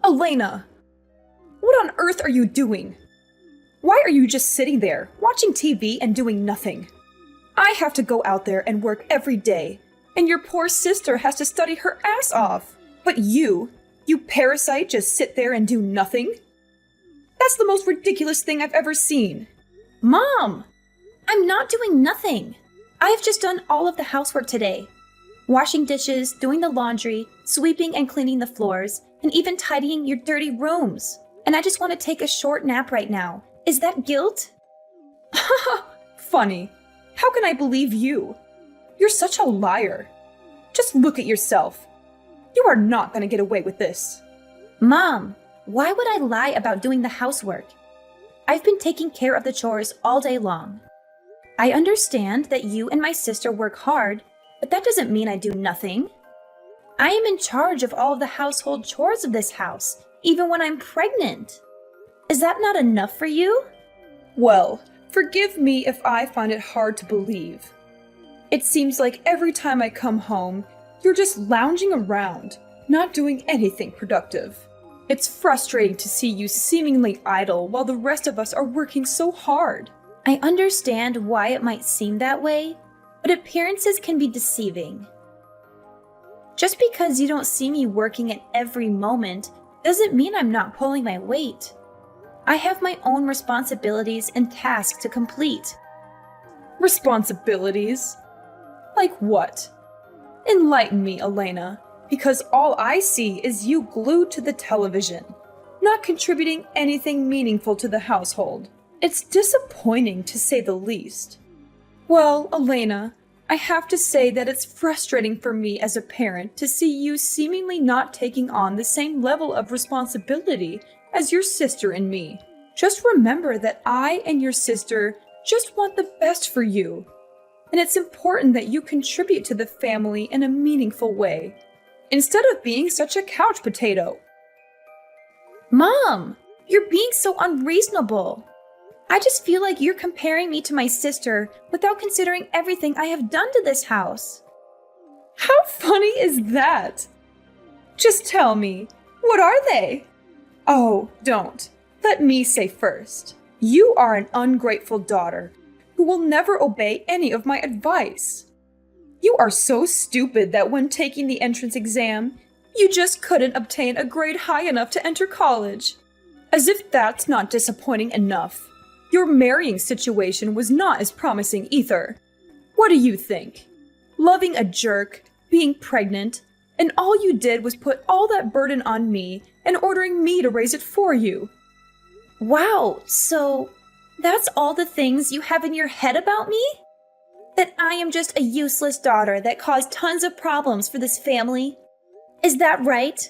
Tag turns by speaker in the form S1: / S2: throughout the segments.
S1: Elena! What on earth are you doing? Why are you just sitting there, watching TV and doing nothing? I have to go out there and work every day, and your poor sister has to study her ass off. But you parasite, just sit there and do nothing? That's the most ridiculous thing I've ever seen.
S2: Mom! I'm not doing nothing. I have just done all of the housework today. Washing dishes, doing the laundry, sweeping and cleaning the floors, and even tidying your dirty rooms. And I just want to take a short nap right now. Is that guilt?
S1: Funny. How can I believe you? You're such a liar. Just look at yourself. You are not going to get away with this.
S2: Mom, why would I lie about doing the housework? I've been taking care of the chores all day long. I understand that you and my sister work hard, but that doesn't mean I do nothing. I am in charge of all of the household chores of this house, even when I'm pregnant. Is that not enough for you?
S1: Well, forgive me if I find it hard to believe. It seems like every time I come home, you're just lounging around, not doing anything productive. It's frustrating to see you seemingly idle while the rest of us are working so hard.
S2: I understand why it might seem that way, but appearances can be deceiving. Just because you don't see me working at every moment doesn't mean I'm not pulling my weight. I have my own responsibilities and tasks to complete.
S1: Responsibilities? Like what? Enlighten me, Elena, because all I see is you glued to the television, not contributing anything meaningful to the household. It's disappointing, to say the least. Well, Elena, I have to say that it's frustrating for me as a parent to see you seemingly not taking on the same level of responsibility as your sister and me. Just remember that I and your sister just want the best for you. And it's important that you contribute to the family in a meaningful way, instead of being such a couch potato.
S2: Mom, you're being so unreasonable. I just feel like you're comparing me to my sister without considering everything I have done to this house.
S1: How funny is that? Just tell me, what are they? Oh, don't. Let me say first. You are an ungrateful daughter who will never obey any of my advice. You are so stupid that when taking the entrance exam, you just couldn't obtain a grade high enough to enter college. As if that's not disappointing enough. Your marrying situation was not as promising either. What do you think? Loving a jerk, being pregnant, and all you did was put all that burden on me and ordering me to raise it for you.
S2: Wow, so that's all the things you have in your head about me? That I am just a useless daughter that caused tons of problems for this family? Is that right?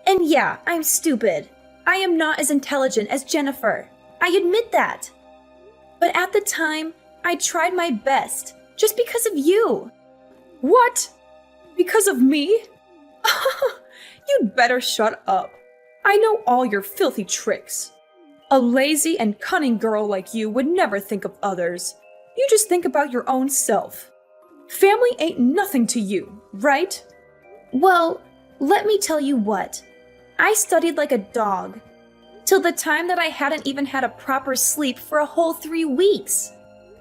S2: And yeah, I'm stupid. I am not as intelligent as Jennifer. I admit that. But at the time, I tried my best, just because of you.
S1: What? Because of me? You'd better shut up. I know all your filthy tricks. A lazy and cunning girl like you would never think of others. You just think about your own self. Family ain't nothing to you, right?
S2: Well, let me tell you what. I studied like a dog, till the time that I hadn't even had a proper sleep for a whole 3 weeks.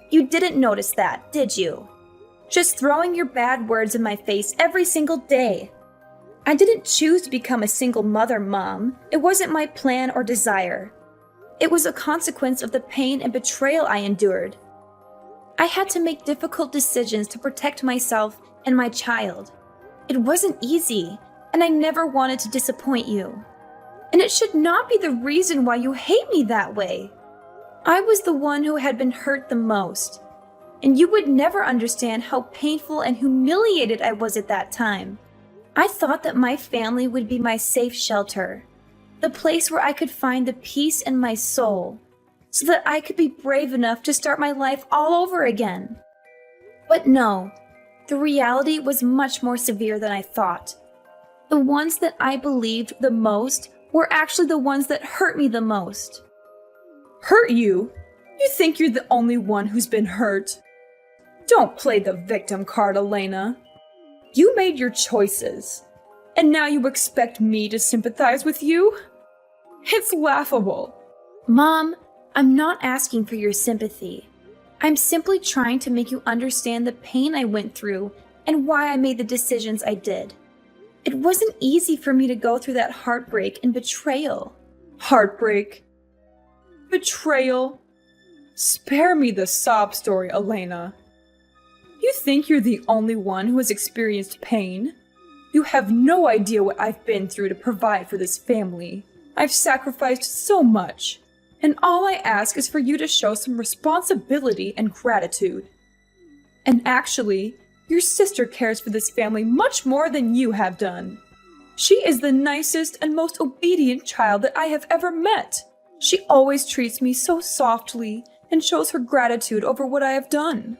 S2: You didn't notice that, did you? Just throwing your bad words in my face every single day. I didn't choose to become a single mother, Mom. It wasn't my plan or desire. It was a consequence of the pain and betrayal I endured. I had to make difficult decisions to protect myself and my child. It wasn't easy, and I never wanted to disappoint you. And it should not be the reason why you hate me that way. I was the one who had been hurt the most, and you would never understand how painful and humiliated I was at that time. I thought that my family would be my safe shelter, the place where I could find the peace in my soul, so that I could be brave enough to start my life all over again. But no, the reality was much more severe than I thought. The ones that I believed the most were actually the ones that hurt me the most.
S1: Hurt you? You think you're the only one who's been hurt? Don't play the victim card, Elena. You made your choices, And now you expect me to sympathize with you? It's laughable.
S2: Mom, I'm not asking for your sympathy. I'm simply trying to make you understand the pain I went through and why I made the decisions I did. It wasn't easy for me to go through that heartbreak and betrayal.
S1: Heartbreak. Betrayal. Spare me the sob story, Elena. You think you're the only one who has experienced pain? You have no idea what I've been through to provide for this family. I've sacrificed so much, and all I ask is for you to show some responsibility and gratitude. And actually, your sister cares for this family much more than you have done. She is the nicest and most obedient child that I have ever met. She always treats me so softly and shows her gratitude over what I have done.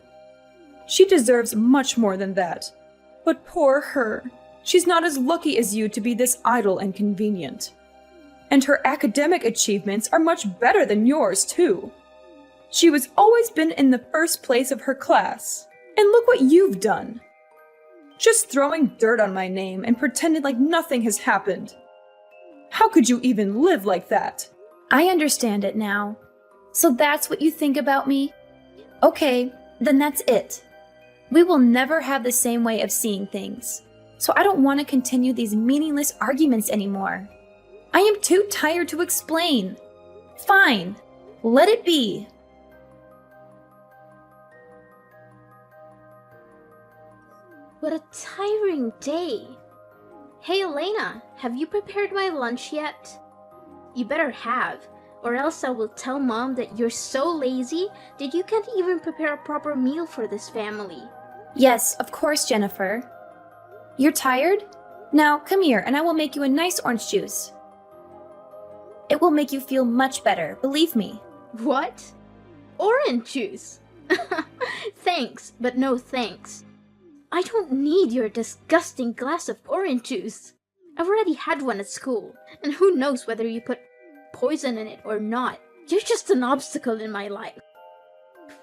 S1: She deserves much more than that. But poor her, she's not as lucky as you to be this idle and convenient. And her academic achievements are much better than yours, too. She was always been in the first place of her class. And look what you've done. Just throwing dirt on my name and pretending like nothing has happened. How could you even live like that?
S2: I understand it now. So that's what you think about me? Okay, then that's it. We will never have the same way of seeing things. So I don't want to continue these meaningless arguments anymore. I am too tired to explain. Fine, let it be.
S3: What a tiring day. Hey Elena, have you prepared my lunch yet? You better have, or else I will tell Mom that you're so lazy that you can't even prepare a proper meal for this family.
S2: Yes, of course, Jennifer. You're tired? Now come here and I will make you a nice orange juice. It will make you feel much better, believe me.
S3: What? Orange juice? Thanks, but no thanks. I don't need your disgusting glass of orange juice. I've already had one at school, and who knows whether you put poison in it or not. You're just an obstacle in my life.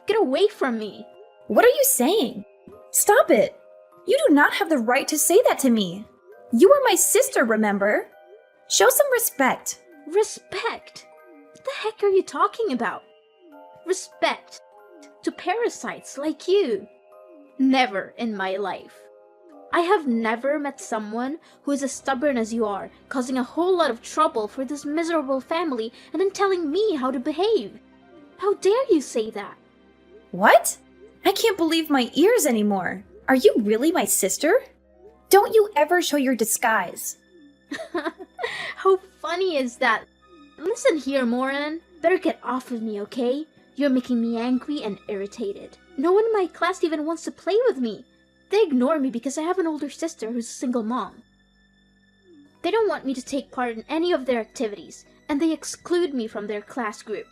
S3: Get away from me.
S2: What are you saying? Stop it! You do not have the right to say that to me. You are my sister, remember? Show some respect.
S3: Respect? What the heck are you talking about? Respect to parasites like you? Never in my life. I have never met someone who is as stubborn as you are, causing a whole lot of trouble for this miserable family and then telling me how to behave. How dare you say that?
S2: What? I can't believe my ears anymore. Are you really my sister? Don't you ever show your disguise.
S3: How funny is that? Listen here, Moran. Better get off of me, okay? You're making me angry and irritated. No one in my class even wants to play with me. They ignore me because I have an older sister who's a single mom. They don't want me to take part in any of their activities, and they exclude me from their class group.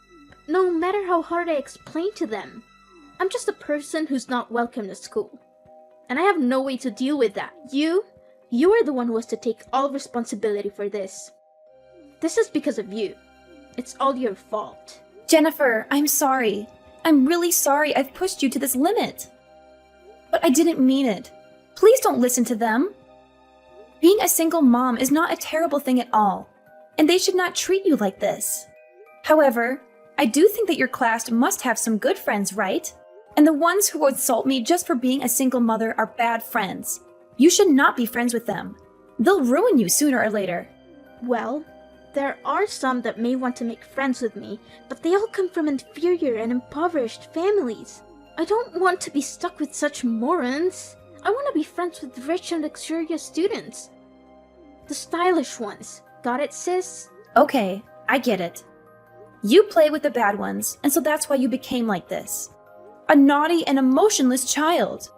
S3: No matter how hard I explain to them, I'm just a person who's not welcome to school. And I have no way to deal with that. You are the one who has to take all responsibility for this. This is because of you. It's all your fault.
S2: Jennifer, I'm sorry. I'm really sorry I've pushed you to this limit. But I didn't mean it. Please don't listen to them. Being a single mom is not a terrible thing at all, and they should not treat you like this. However, I do think that your class must have some good friends, right? And the ones who insult me just for being a single mother are bad friends. You should not be friends with them. They'll ruin you sooner or later.
S3: Well, there are some that may want to make friends with me, but they all come from inferior and impoverished families. I don't want to be stuck with such morons. I want to be friends with rich and luxurious students. The stylish ones. Got it, sis?
S2: Okay, I get it. You play with the bad ones, and so that's why you became like this. A naughty and emotionless child.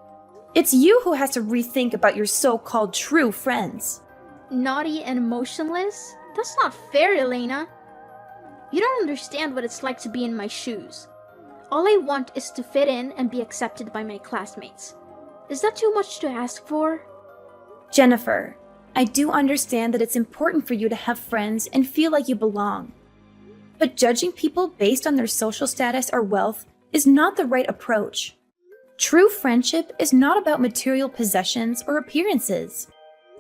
S2: It's you who has to rethink about your so-called true friends.
S3: Naughty and emotionless? That's not fair, Elena. You don't understand what it's like to be in my shoes. All I want is to fit in and be accepted by my classmates. Is that too much to ask for?
S2: Jennifer, I do understand that it's important for you to have friends and feel like you belong. But judging people based on their social status or wealth is not the right approach. True friendship is not about material possessions or appearances.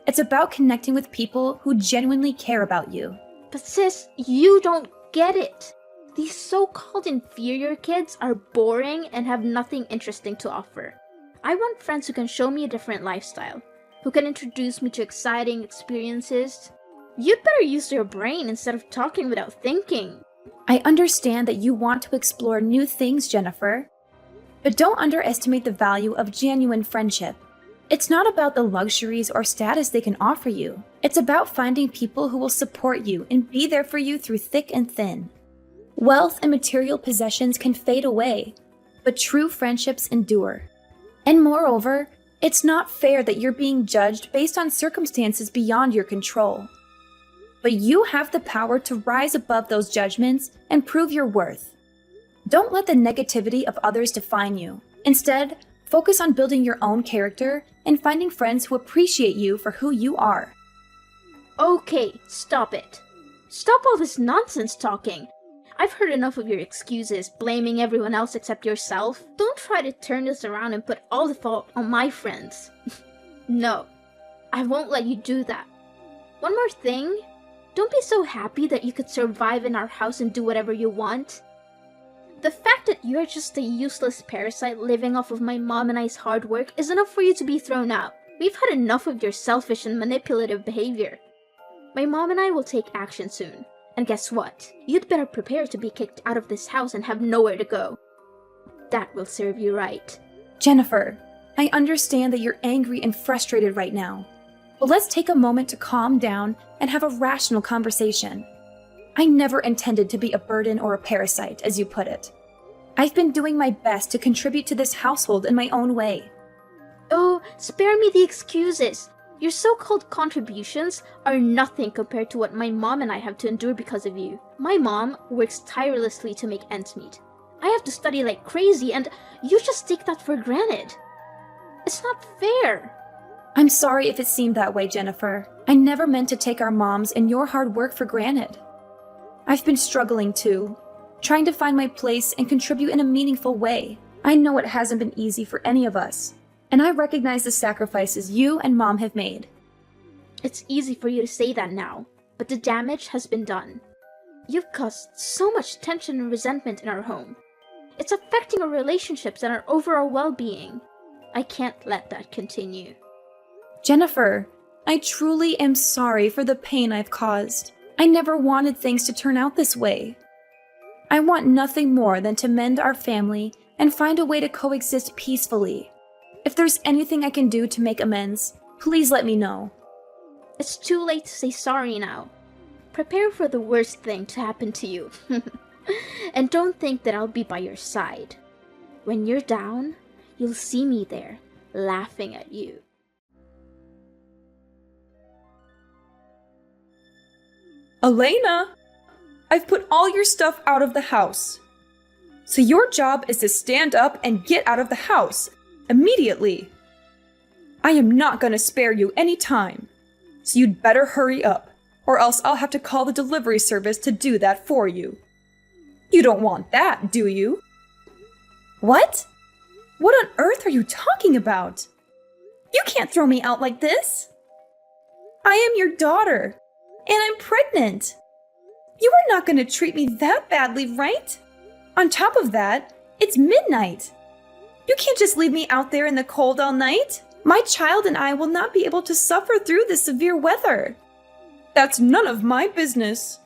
S2: It's about connecting with people who genuinely care about you.
S3: But sis, you don't get it. These so-called inferior kids are boring and have nothing interesting to offer. I want friends who can show me a different lifestyle, who can introduce me to exciting experiences. You'd better use your brain instead of talking without thinking.
S2: I understand that you want to explore new things, Jennifer. But don't underestimate the value of genuine friendship. It's not about the luxuries or status they can offer you. It's about finding people who will support you and be there for you through thick and thin. Wealth and material possessions can fade away, but true friendships endure. And moreover, it's not fair that you're being judged based on circumstances beyond your control. But you have the power to rise above those judgments and prove your worth. Don't let the negativity of others define you. Instead, focus on building your own character and finding friends who appreciate you for who you are.
S3: Okay, stop it. Stop all this nonsense talking. I've heard enough of your excuses, blaming everyone else except yourself. Don't try to turn this around and put all the fault on my friends. No, I won't let you do that. One more thing. Don't be so happy that you could survive in our house and do whatever you want. The fact that you're just a useless parasite living off of my mom and I's hard work is enough for you to be thrown out. We've had enough of your selfish and manipulative behavior. My mom and I will take action soon. And guess what? You'd better prepare to be kicked out of this house and have nowhere to go. That will serve you right.
S2: Jennifer, I understand that you're angry and frustrated right now. But let's take a moment to calm down and have a rational conversation. I never intended to be a burden or a parasite, as you put it. I've been doing my best to contribute to this household in my own way.
S3: Oh, spare me the excuses. Your so-called contributions are nothing compared to what my mom and I have to endure because of you. My mom works tirelessly to make ends meet. I have to study like crazy, and you just take that for granted. It's not fair.
S2: I'm sorry if it seemed that way, Jennifer. I never meant to take our moms and your hard work for granted. I've been struggling too, trying to find my place and contribute in a meaningful way. I know it hasn't been easy for any of us, and I recognize the sacrifices you and Mom have made.
S3: It's easy for you to say that now, but the damage has been done. You've caused so much tension and resentment in our home. It's affecting our relationships and our overall well-being. I can't let that continue.
S2: Jennifer, I truly am sorry for the pain I've caused. I never wanted things to turn out this way. I want nothing more than to mend our family and find a way to coexist peacefully. If there's anything I can do to make amends, please let me know.
S3: It's too late to say sorry now. Prepare for the worst thing to happen to you. And don't think that I'll be by your side. When you're down, you'll see me there, laughing at you.
S1: Elena, I've put all your stuff out of the house. So your job is to stand up and get out of the house immediately. I am not going to spare you any time. So you'd better hurry up, or else I'll have to call the delivery service to do that for you. You don't want that, do you? What? What on earth are you talking about? You can't throw me out like this. I am your daughter, and I'm pregnant. You are not going to treat me that badly, right? On top of that, it's midnight. You can't just leave me out there in the cold all night. My child and I will not be able to suffer through this severe weather. That's none of my business.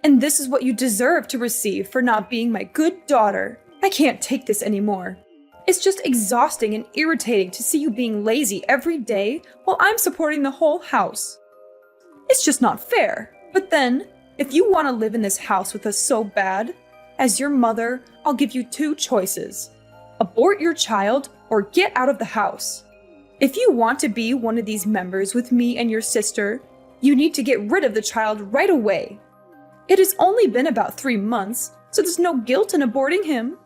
S1: And this is what you deserve to receive for not being my good daughter. I can't take this anymore. It's just exhausting and irritating to see you being lazy every day while I'm supporting the whole house. It's just not fair. But then, if you want to live in this house with us so bad, as your mother, I'll give you two choices. Abort your child or get out of the house. If you want to be one of these members with me and your sister, you need to get rid of the child right away. It has only been about 3 months, so there's no guilt in aborting him.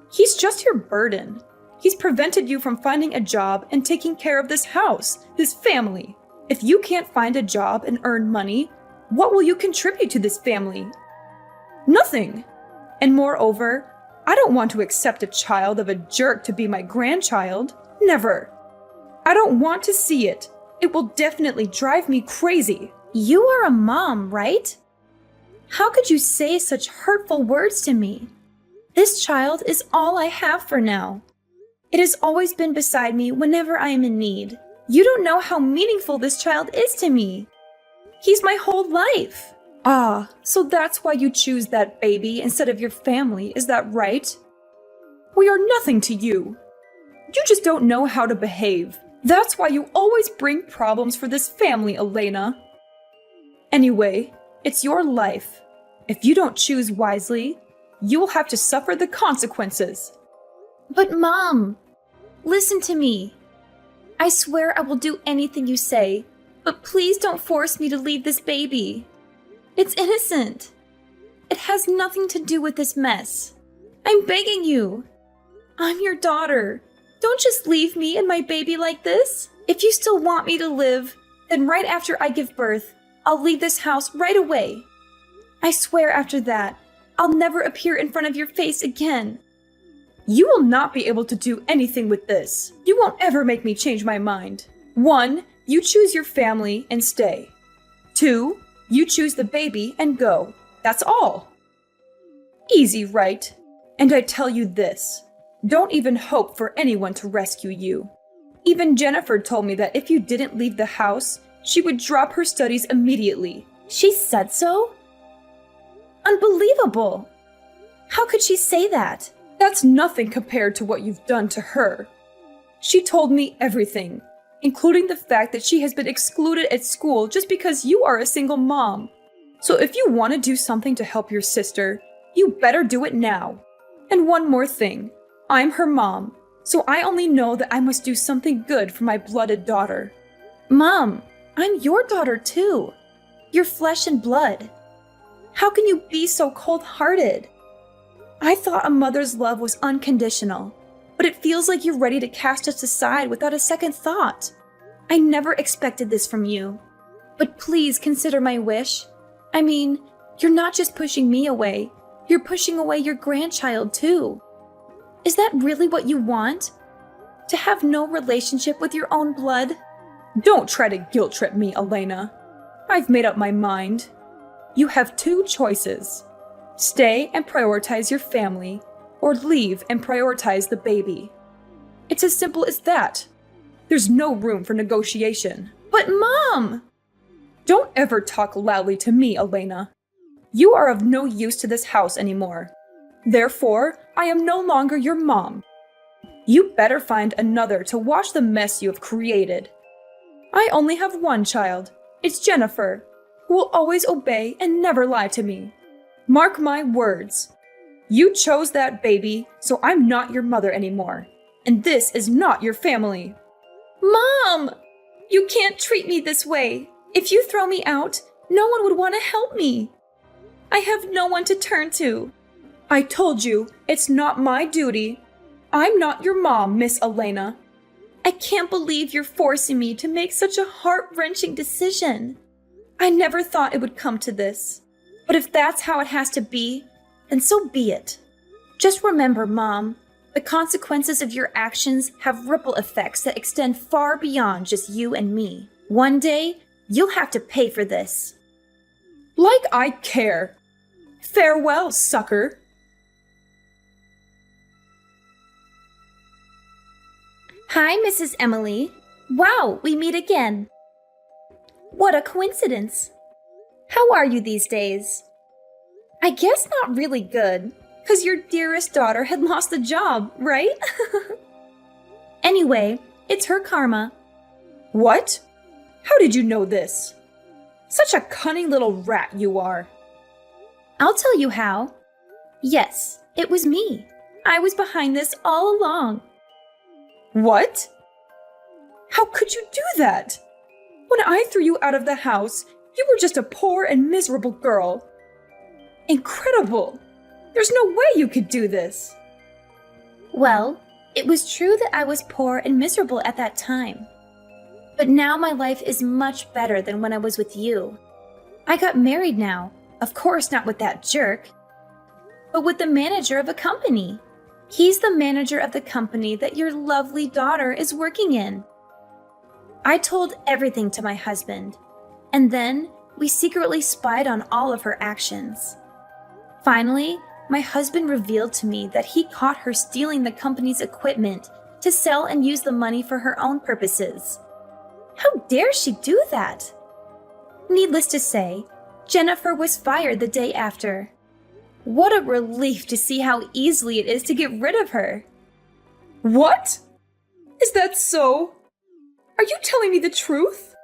S1: He's just your burden. He's prevented you from finding a job and taking care of this house, this family. If you can't find a job and earn money, what will you contribute to this family? Nothing. And moreover, I don't want to accept a child of a jerk to be my grandchild. Never. I don't want to see it. It will definitely drive me crazy.
S2: You are a mom, right? How could you say such hurtful words to me? This child is all I have for now. It has always been beside me whenever I am in need. You don't know how meaningful this child is to me. He's my whole life.
S1: Ah, so that's why you choose that baby instead of your family, is that right? We are nothing to you. You just don't know how to behave. That's why you always bring problems for this family, Elena. Anyway, it's your life. If you don't choose wisely, you will have to suffer the consequences.
S2: But Mom, listen to me. I swear I will do anything you say, but please don't force me to leave this baby. It's innocent. It has nothing to do with this mess. I'm begging you. I'm your daughter. Don't just leave me and my baby like this. If you still want me to live, then right after I give birth, I'll leave this house right away. I swear after that, I'll never appear in front of your face again.
S1: You will not be able to do anything with this. You won't ever make me change my mind. 1, you choose your family and stay. 2, you choose the baby and go. That's all. Easy, right? And I tell you this, don't even hope for anyone to rescue you. Even Jennifer told me that if you didn't leave the house, she would drop her studies immediately.
S2: She said so? Unbelievable! How could she say that?
S1: That's nothing compared to what you've done to her. She told me everything, including the fact that she has been excluded at school just because you are a single mom. So if you want to do something to help your sister, you better do it now. And one more thing, I'm her mom, so I only know that I must do something good for my blooded daughter.
S2: Mom, I'm your daughter too. You're flesh and blood. How can you be so cold-hearted? I thought a mother's love was unconditional, but it feels like you're ready to cast us aside without a second thought. I never expected this from you. But please consider my wish. I mean, you're not just pushing me away, you're pushing away your grandchild too. Is that really what you want? To have no relationship with your own blood?
S1: Don't try to guilt trip me, Elena. I've made up my mind. You have 2 choices. Stay and prioritize your family, or leave and prioritize the baby. It's as simple as that. There's no room for negotiation.
S2: But Mom!
S1: Don't ever talk loudly to me, Elena. You are of no use to this house anymore. Therefore, I am no longer your mom. You better find another to wash the mess you have created. I only have one child. It's Jennifer, who will always obey and never lie to me. Mark my words. You chose that baby, so I'm not your mother anymore. And this is not your family.
S2: Mom! You can't treat me this way. If you throw me out, no one would want to help me. I have no one to turn to.
S1: I told you, it's not my duty. I'm not your mom, Miss Elena.
S2: I can't believe you're forcing me to make such a heart-wrenching decision. I never thought it would come to this. But if that's how it has to be, then so be it. Just remember, Mom, the consequences of your actions have ripple effects that extend far beyond just you and me. One day, you'll have to pay for this.
S1: Like I care. Farewell, sucker.
S2: Hi, Mrs. Emily. Wow, we meet again. What a coincidence. How are you these days? I guess not really good, 'cause your dearest daughter had lost the job, right? Anyway, it's her karma.
S1: What? How did you know this? Such a cunning little rat you are.
S2: I'll tell you how. Yes, it was me. I was behind this all along.
S1: What? How could you do that? When I threw you out of the house, you were just a poor and miserable girl. Incredible! There's no way you could do this.
S2: Well, it was true that I was poor and miserable at that time. But now my life is much better than when I was with you. I got married now. Of course not with that jerk, but with the manager of a company. He's the manager of the company that your lovely daughter is working in. I told everything to my husband, and then we secretly spied on all of her actions. Finally, my husband revealed to me that he caught her stealing the company's equipment to sell and use the money for her own purposes. How dare she do that? Needless to say, Jennifer was fired the day after. What a relief to see how easily it is to get rid of her.
S1: What? Is that so? Are you telling me the truth?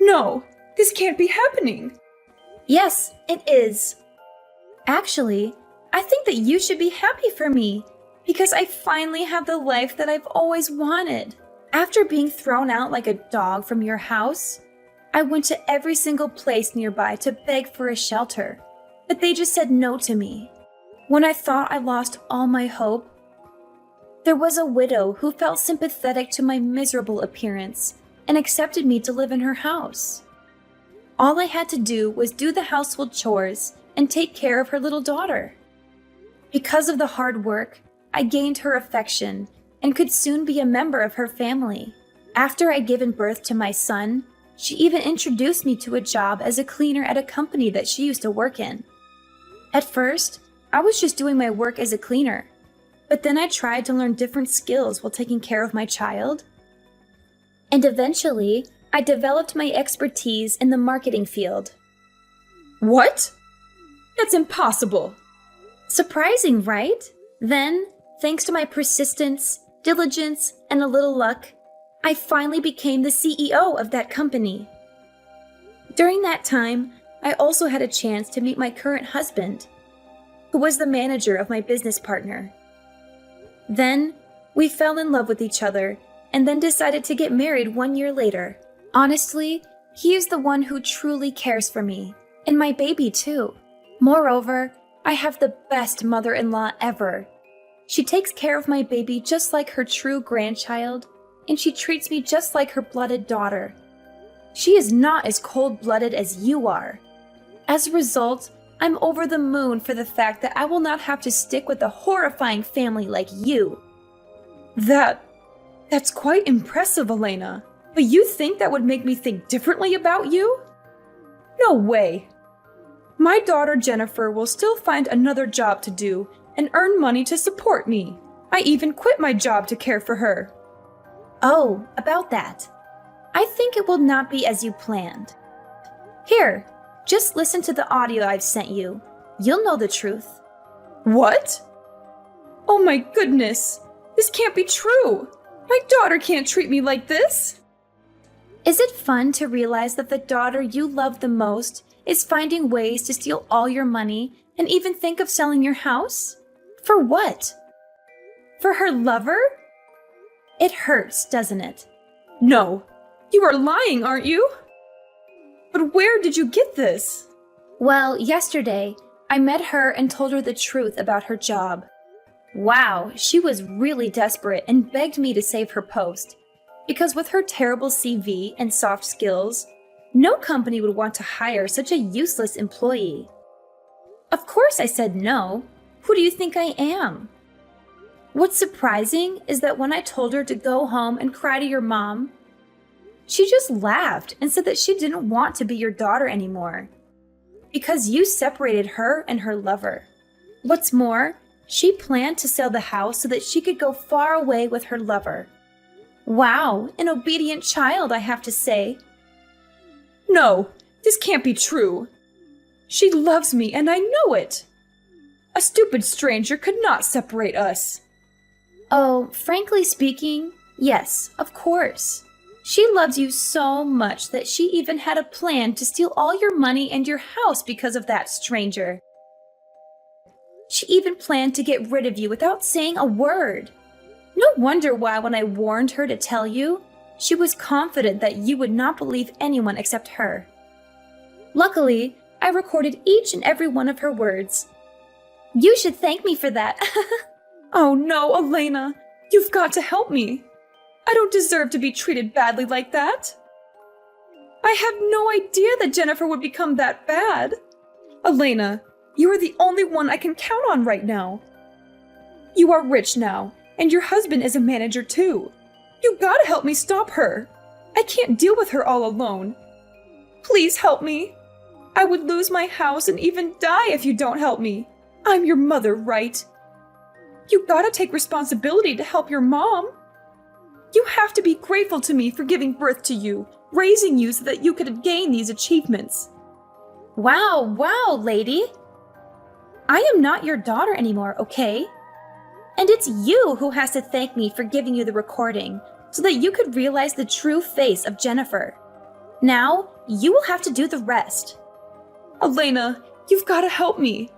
S1: No, this can't be happening.
S2: Yes, it is. Actually, I think that you should be happy for me, because I finally have the life that I've always wanted. After being thrown out like a dog from your house, I went to every single place nearby to beg for a shelter, but they just said no to me. When I thought I lost all my hope, there was a widow who felt sympathetic to my miserable appearance and accepted me to live in her house. All I had to do was do the household chores and take care of her little daughter. Because of the hard work, I gained her affection and could soon be a member of her family. After I'd given birth to my son, she even introduced me to a job as a cleaner at a company that she used to work in. At first, I was just doing my work as a cleaner, but then I tried to learn different skills while taking care of my child. And eventually, I developed my expertise in the marketing field.
S1: What? That's impossible.
S2: Surprising, right? Then, thanks to my persistence, diligence, and a little luck, I finally became the CEO of that company. During that time, I also had a chance to meet my current husband, who was the manager of my business partner. Then, we fell in love with each other and then decided to get married 1 year later. Honestly, he is the one who truly cares for me, and my baby too. Moreover, I have the best mother-in-law ever. She takes care of my baby just like her true grandchild, and she treats me just like her blooded daughter. She is not as cold-blooded as you are. As a result, I'm over the moon for the fact that I will not have to stick with a horrifying family like you.
S1: That's quite impressive, Elena. But you think that would make me think differently about you? No way. My daughter Jennifer will still find another job to do and earn money to support me. I even quit my job to care for her.
S2: Oh, about that. I think it will not be as you planned. Here, just listen to the audio I've sent you. You'll know the truth.
S1: What? Oh my goodness! This can't be true! My daughter can't treat me like this!
S2: Is it fun to realize that the daughter you love the most is finding ways to steal all your money and even think of selling your house? For what?
S1: For her lover?
S2: It hurts, doesn't it?
S1: No. You are lying, aren't you? But where did you get this?
S2: Well, yesterday, I met her and told her the truth about her job. Wow, she was really desperate and begged me to save her post. Because with her terrible CV and soft skills, no company would want to hire such a useless employee. Of course I said no. Who do you think I am? What's surprising is that when I told her to go home and cry to your mom, she just laughed and said that she didn't want to be your daughter anymore. Because you separated her and her lover. What's more, she planned to sell the house so that she could go far away with her lover. Wow, an obedient child, I have to say.
S1: No, this can't be true. She loves me and I know it. A stupid stranger could not separate us.
S2: Oh, frankly speaking, yes, of course. She loves you so much that she even had a plan to steal all your money and your house because of that stranger. She even planned to get rid of you without saying a word. No wonder why when I warned her to tell you, she was confident that you would not believe anyone except her. Luckily, I recorded each and every one of her words. You should thank me for that.
S1: Oh no, Elena, you've got to help me. I don't deserve to be treated badly like that. I have no idea that Jennifer would become that bad. Elena, you are the only one I can count on right now. You are rich now, and your husband is a manager too. You gotta help me stop her. I can't deal with her all alone. Please help me. I would lose my house and even die if you don't help me. I'm your mother, right? You gotta take responsibility to help your mom. You have to be grateful to me for giving birth to you, raising you so that you could gain these achievements.
S2: Wow, lady. I am not your daughter anymore, okay? And it's you who has to thank me for giving you the recording so that you could realize the true face of Jennifer. Now, you will have to do the rest.
S1: Elena, you've gotta help me.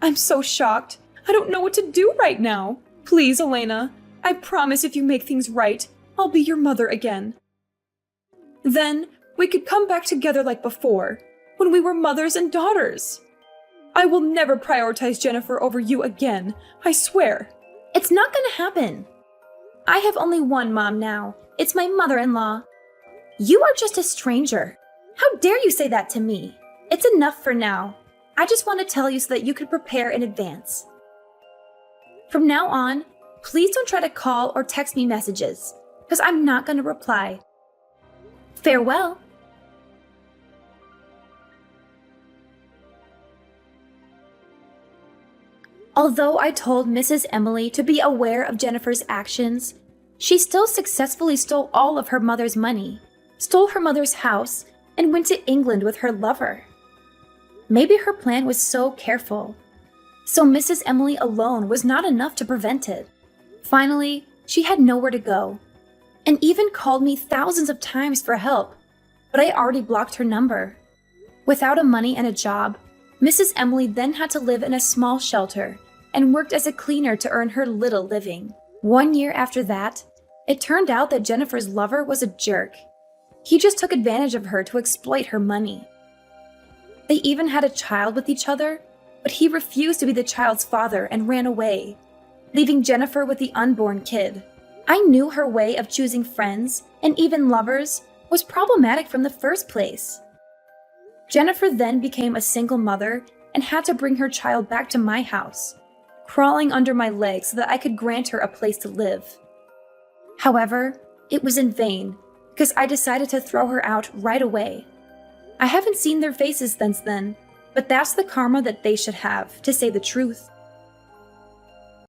S1: I'm so shocked. I don't know what to do right now. Please, Elena, I promise if you make things right, I'll be your mother again. Then, we could come back together like before, when we were mothers and daughters. I will never prioritize Jennifer over you again, I swear.
S2: It's not gonna happen. I have only one mom now. It's my mother-in-law. You are just a stranger. How dare you say that to me? It's enough for now. I just want to tell you so that you could prepare in advance. From now on, please don't try to call or text me messages, because I'm not going to reply. Farewell. Although I told Mrs. Emily to be aware of Jennifer's actions, she still successfully stole all of her mother's money, stole her mother's house, and went to England with her lover. Maybe her plan was so careful. So Mrs. Emily alone was not enough to prevent it. Finally, she had nowhere to go, and even called me thousands of times for help, but I already blocked her number. Without a money and a job, Mrs. Emily then had to live in a small shelter and worked as a cleaner to earn her little living. 1 year after that, it turned out that Jennifer's lover was a jerk. He just took advantage of her to exploit her money. They even had a child with each other, but he refused to be the child's father and ran away, leaving Jennifer with the unborn kid. I knew her way of choosing friends, and even lovers, was problematic from the first place. Jennifer then became a single mother and had to bring her child back to my house, crawling under my legs so that I could grant her a place to live. However, it was in vain, because I decided to throw her out right away. I haven't seen their faces since then, but that's the karma that they should have, to say the truth.